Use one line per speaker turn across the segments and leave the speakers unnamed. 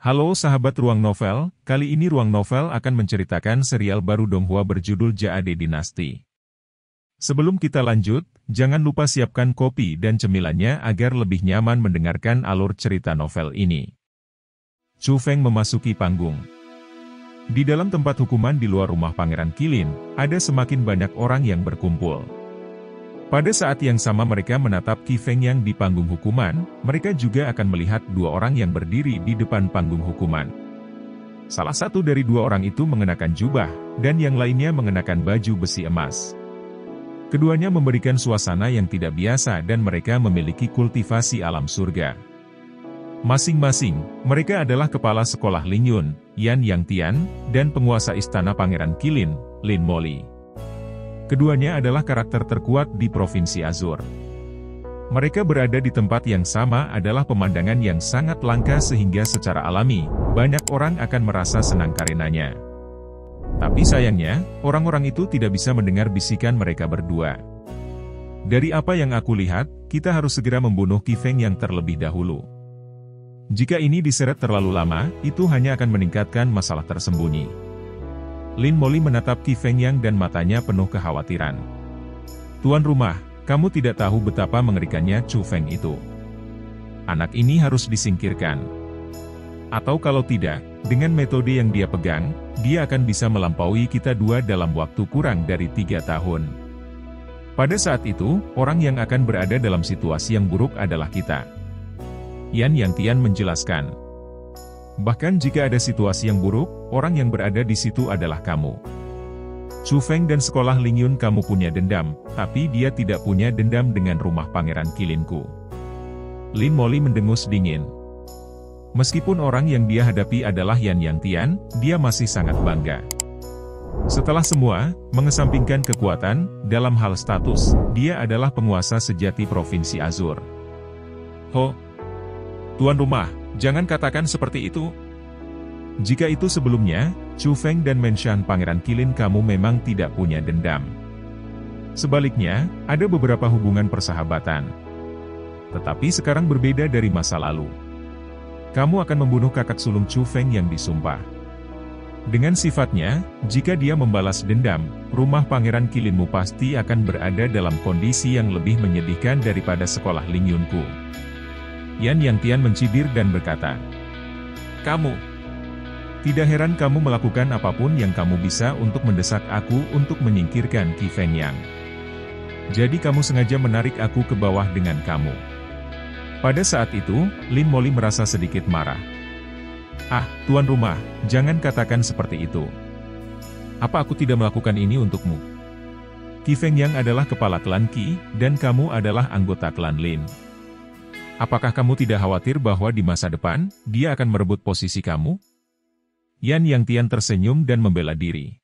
Halo sahabat Ruang Novel, kali ini Ruang Novel akan menceritakan serial baru Donghua berjudul Jade Dynasty. Sebelum kita lanjut, jangan lupa siapkan kopi dan cemilannya agar lebih nyaman mendengarkan alur cerita novel ini. Chu Feng memasuki panggung. Di dalam tempat hukuman di luar rumah Pangeran Qilin, ada semakin banyak orang yang berkumpul. Pada saat yang sama mereka menatap Qi Feng yang di panggung hukuman, mereka juga akan melihat dua orang yang berdiri di depan panggung hukuman. Salah satu dari dua orang itu mengenakan jubah, dan yang lainnya mengenakan baju besi emas. Keduanya memberikan suasana yang tidak biasa dan mereka memiliki kultivasi alam surga. Masing-masing, mereka adalah kepala sekolah Ling Yun, Yan Yangtian, dan penguasa istana Pangeran Qilin, Lin Moli. Keduanya adalah karakter terkuat di Provinsi Azur. Mereka berada di tempat yang sama adalah pemandangan yang sangat langka sehingga secara alami, banyak orang akan merasa senang karenanya. Tapi sayangnya, orang-orang itu tidak bisa mendengar bisikan mereka berdua. Dari apa yang aku lihat, kita harus segera membunuh Qi Feng yang terlebih dahulu. Jika ini diseret terlalu lama, itu hanya akan meningkatkan masalah tersembunyi. Lin Moli menatap Qi Feng Yang dan matanya penuh kekhawatiran. Tuan rumah, kamu tidak tahu betapa mengerikannya Chu Feng itu. Anak ini harus disingkirkan. Atau kalau tidak, dengan metode yang dia pegang, dia akan bisa melampaui kita dua dalam waktu kurang dari 3 tahun. Pada saat itu, orang yang akan berada dalam situasi yang buruk adalah kita. Yan Yangtian menjelaskan. Bahkan jika ada situasi yang buruk, orang yang berada di situ adalah kamu. Chu Feng dan sekolah Ling Yun kamu punya dendam, tapi dia tidak punya dendam dengan rumah Pangeran Qilinku. Lin Moli mendengus dingin. Meskipun orang yang dia hadapi adalah Yan Yangtian, dia masih sangat bangga. Setelah semua, mengesampingkan kekuatan, dalam hal status, dia adalah penguasa sejati Provinsi Azur. Ho! Tuan rumah, jangan katakan seperti itu. Jika itu sebelumnya, Chu Feng dan Menshan Pangeran Qilin kamu memang tidak punya dendam. Sebaliknya, ada beberapa hubungan persahabatan. Tetapi sekarang berbeda dari masa lalu. Kamu akan membunuh kakak sulung Chu Feng yang disumpah. Dengan sifatnya, jika dia membalas dendam, rumah Pangeran Qilinmu pasti akan berada dalam kondisi yang lebih menyedihkan daripada sekolah Ling Yunku. Yan Yangtian mencibir dan berkata, "Kamu, tidak heran kamu melakukan apapun yang kamu bisa untuk mendesak aku untuk menyingkirkan Qi Feng Yang. Jadi kamu sengaja menarik aku ke bawah dengan kamu." Pada saat itu, Lin Moli merasa sedikit marah. "Ah, tuan rumah, jangan katakan seperti itu. Apa aku tidak melakukan ini untukmu? Qi Feng Yang adalah kepala klan Qi, dan kamu adalah anggota klan Lin. Apakah kamu tidak khawatir bahwa di masa depan, dia akan merebut posisi kamu?" Yan Yangtian tersenyum dan membela diri.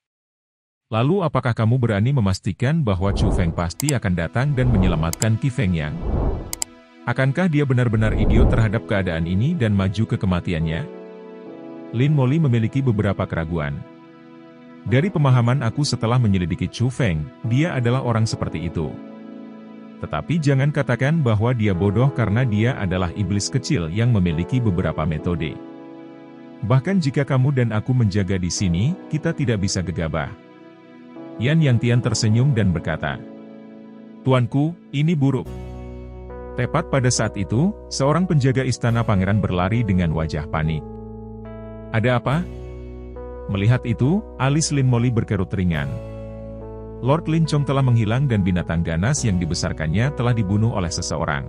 "Lalu apakah kamu berani memastikan bahwa Chu Feng pasti akan datang dan menyelamatkan Qi Feng Yang? Akankah dia benar-benar idiot terhadap keadaan ini dan maju ke kematiannya?" Lin Moli memiliki beberapa keraguan. Dari pemahaman aku setelah menyelidiki Chu Feng, dia adalah orang seperti itu. Tetapi jangan katakan bahwa dia bodoh karena dia adalah iblis kecil yang memiliki beberapa metode. Bahkan jika kamu dan aku menjaga di sini, kita tidak bisa gegabah." Yan Yangtian tersenyum dan berkata, "Tuanku, ini buruk." Tepat pada saat itu, seorang penjaga istana pangeran berlari dengan wajah panik. "Ada apa?" Melihat itu, alis Lin Moli berkerut ringan. Lord Lin Chong telah menghilang dan binatang ganas yang dibesarkannya telah dibunuh oleh seseorang.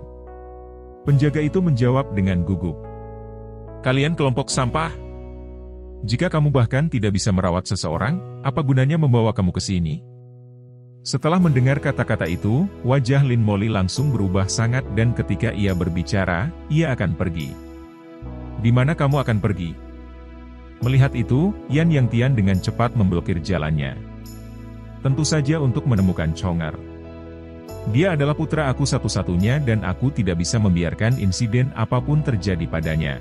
Penjaga itu menjawab dengan gugup. "Kalian kelompok sampah. Jika kamu bahkan tidak bisa merawat seseorang, apa gunanya membawa kamu ke sini?" Setelah mendengar kata-kata itu, wajah Lin Moli langsung berubah sangat dan ketika ia berbicara, ia akan pergi. "Di mana kamu akan pergi?" Melihat itu, Yan Yangtian dengan cepat memblokir jalannya. Tentu saja untuk menemukan Chonger. Dia adalah putra aku satu-satunya dan aku tidak bisa membiarkan insiden apapun terjadi padanya.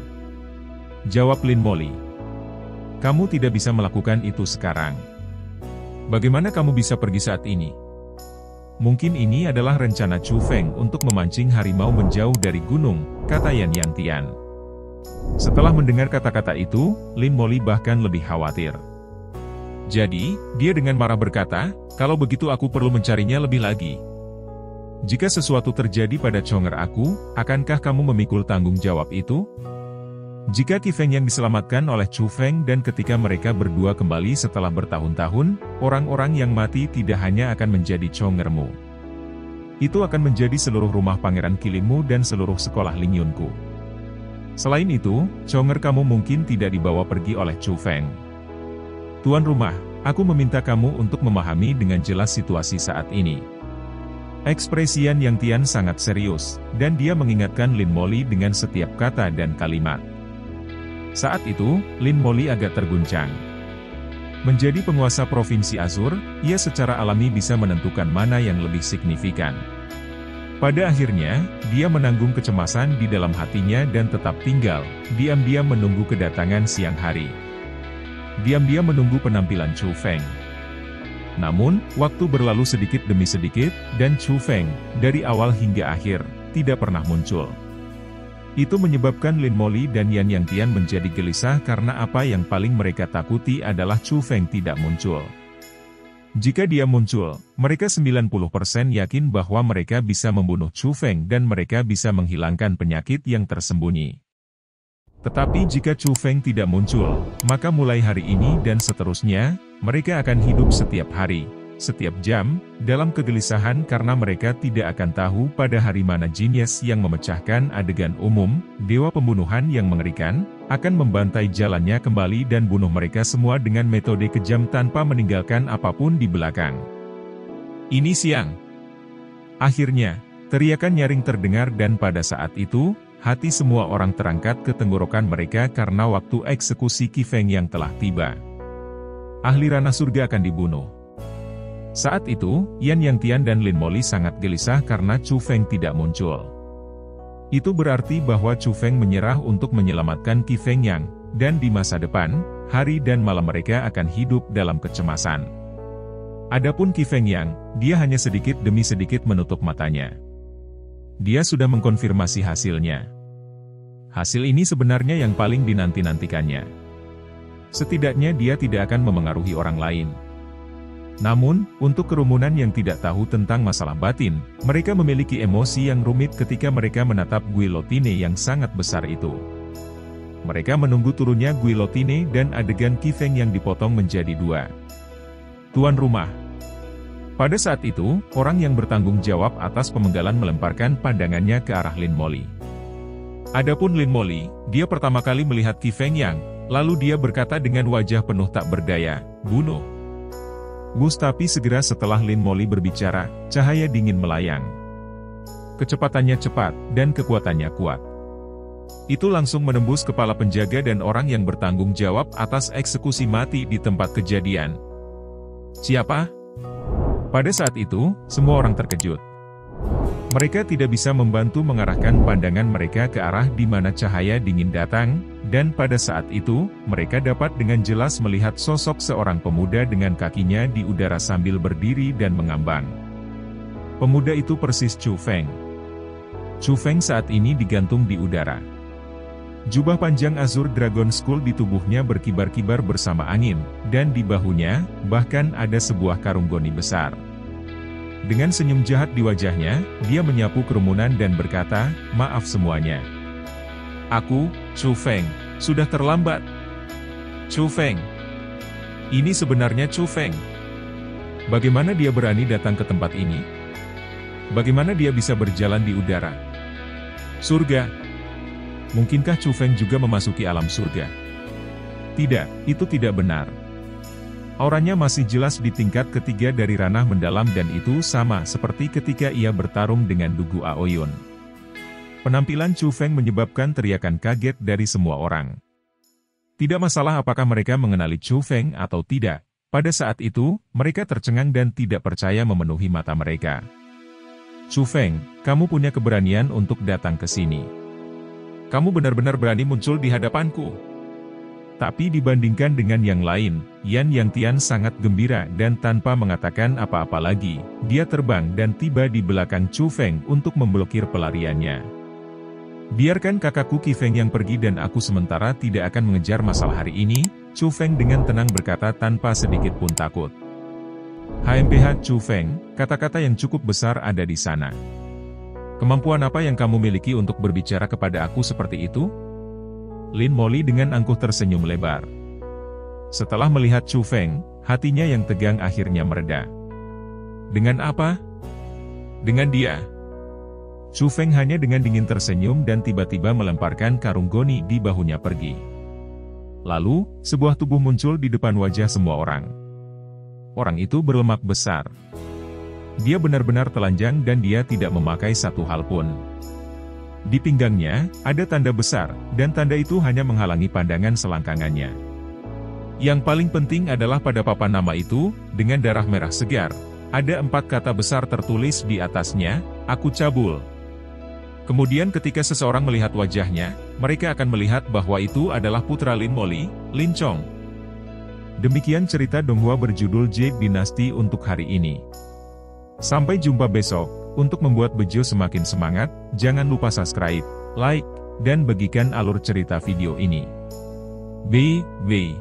Jawab Lin Moli. "Kamu tidak bisa melakukan itu sekarang. Bagaimana kamu bisa pergi saat ini? Mungkin ini adalah rencana Chu Feng untuk memancing harimau menjauh dari gunung," kata Yan Yangtian. Setelah mendengar kata-kata itu, Lin Molly bahkan lebih khawatir. Jadi, dia dengan marah berkata, kalau begitu aku perlu mencarinya lebih lagi. Jika sesuatu terjadi pada Chonger aku, akankah kamu memikul tanggung jawab itu? Jika Qi Feng yang diselamatkan oleh Chu Feng dan ketika mereka berdua kembali setelah bertahun-tahun, orang-orang yang mati tidak hanya akan menjadi Chongermu. Itu akan menjadi seluruh rumah Pangeran Qilinmu dan seluruh sekolah Lingyunku. Selain itu, Chonger kamu mungkin tidak dibawa pergi oleh Chu Feng. Tuan rumah, aku meminta kamu untuk memahami dengan jelas situasi saat ini. Ekspresi Yang Tian sangat serius, dan dia mengingatkan Lin Molly dengan setiap kata dan kalimat. Saat itu, Lin Molly agak terguncang. Menjadi penguasa Provinsi Azur, ia secara alami bisa menentukan mana yang lebih signifikan. Pada akhirnya, dia menanggung kecemasan di dalam hatinya dan tetap tinggal, diam-diam menunggu kedatangan siang hari. Diam-diam menunggu penampilan Chu Feng. Namun, waktu berlalu sedikit demi sedikit, dan Chu Feng, dari awal hingga akhir, tidak pernah muncul. Itu menyebabkan Lin Molly dan Yang Tian menjadi gelisah karena apa yang paling mereka takuti adalah Chu Feng tidak muncul. Jika dia muncul, mereka 90% yakin bahwa mereka bisa membunuh Chu Feng dan mereka bisa menghilangkan penyakit yang tersembunyi. Tetapi jika Chu Feng tidak muncul, maka mulai hari ini dan seterusnya, mereka akan hidup setiap hari, setiap jam, dalam kegelisahan karena mereka tidak akan tahu pada hari mana jinius yang memecahkan adegan umum, dewa pembunuhan yang mengerikan, akan membantai jalannya kembali dan bunuh mereka semua dengan metode kejam tanpa meninggalkan apapun di belakang. Ini siang. Akhirnya, teriakan nyaring terdengar dan pada saat itu, hati semua orang terangkat ke tenggorokan mereka karena waktu eksekusi Qi Feng yang telah tiba. Ahli ranah surga akan dibunuh. Saat itu, Yang Tian dan Lin Molly sangat gelisah karena Chu Feng tidak muncul. Itu berarti bahwa Chu Feng menyerah untuk menyelamatkan Qi Feng Yang, dan di masa depan, hari dan malam mereka akan hidup dalam kecemasan. Adapun Qi Feng Yang, dia hanya sedikit demi sedikit menutup matanya. Dia sudah mengkonfirmasi hasilnya. Hasil ini sebenarnya yang paling dinanti-nantikannya. Setidaknya dia tidak akan memengaruhi orang lain. Namun, untuk kerumunan yang tidak tahu tentang masalah batin, mereka memiliki emosi yang rumit ketika mereka menatap guillotine yang sangat besar itu. Mereka menunggu turunnya guillotine dan adegan Qi Feng yang dipotong menjadi dua. Tuan rumah. Pada saat itu, orang yang bertanggung jawab atas pemenggalan melemparkan pandangannya ke arah Lin Molly. Adapun Lin Molly, dia pertama kali melihat Qi Feng Yang, lalu dia berkata dengan wajah penuh tak berdaya, bunuh. Tapi segera setelah Lin Molly berbicara, cahaya dingin melayang. Kecepatannya cepat, dan kekuatannya kuat. Itu langsung menembus kepala penjaga dan orang yang bertanggung jawab atas eksekusi mati di tempat kejadian. Siapa? Pada saat itu, semua orang terkejut. Mereka tidak bisa membantu mengarahkan pandangan mereka ke arah di mana cahaya dingin datang, dan pada saat itu, mereka dapat dengan jelas melihat sosok seorang pemuda dengan kakinya di udara sambil berdiri dan mengambang. Pemuda itu persis Chu Feng. Chu Feng saat ini digantung di udara. Jubah panjang Azur Dragon Skull di tubuhnya berkibar-kibar bersama angin, dan di bahunya, bahkan ada sebuah karung goni besar. Dengan senyum jahat di wajahnya, dia menyapu kerumunan dan berkata, maaf semuanya. Aku, Chu Feng, sudah terlambat. Chu Feng. Ini sebenarnya Chu Feng. Bagaimana dia berani datang ke tempat ini? Bagaimana dia bisa berjalan di udara? Surga. Mungkinkah Chu Feng juga memasuki alam surga? Tidak, itu tidak benar. Auranya masih jelas di tingkat ketiga dari ranah mendalam dan itu sama seperti ketika ia bertarung dengan Dugu Aoyun. Penampilan Chu Feng menyebabkan teriakan kaget dari semua orang. Tidak masalah apakah mereka mengenali Chu Feng atau tidak, pada saat itu, mereka tercengang dan tidak percaya memenuhi mata mereka. Chu Feng, kamu punya keberanian untuk datang ke sini. Kamu benar-benar berani muncul di hadapanku. Tapi dibandingkan dengan yang lain, Yang Tian sangat gembira dan tanpa mengatakan apa-apa lagi, dia terbang dan tiba di belakang Chu Feng untuk memblokir pelariannya. Biarkan kakakku Qi Feng yang pergi dan aku sementara tidak akan mengejar masalah hari ini, Chu Feng dengan tenang berkata tanpa sedikit pun takut. HMPH Chu Feng, kata-kata yang cukup besar ada di sana. Kemampuan apa yang kamu miliki untuk berbicara kepada aku seperti itu? Lin Moli dengan angkuh tersenyum lebar. Setelah melihat Chu Feng, hatinya yang tegang akhirnya mereda. Dengan apa? Dengan dia. Chu Feng hanya dengan dingin tersenyum dan tiba-tiba melemparkan karung goni di bahunya pergi. Lalu, sebuah tubuh muncul di depan wajah semua orang. Orang itu berlemak besar. Dia benar-benar telanjang dan dia tidak memakai satu hal pun. Di pinggangnya, ada tanda besar, dan tanda itu hanya menghalangi pandangan selangkangannya. Yang paling penting adalah pada papan nama itu, dengan darah merah segar, ada 4 kata besar tertulis di atasnya, "Aku cabul." Kemudian ketika seseorang melihat wajahnya, mereka akan melihat bahwa itu adalah putra Lin Moli, Lin Chong. Demikian cerita Donghua berjudul Jade Dynasty untuk hari ini. Sampai jumpa besok. Untuk membuat Bejo semakin semangat, jangan lupa subscribe, like, dan bagikan alur cerita video ini. BB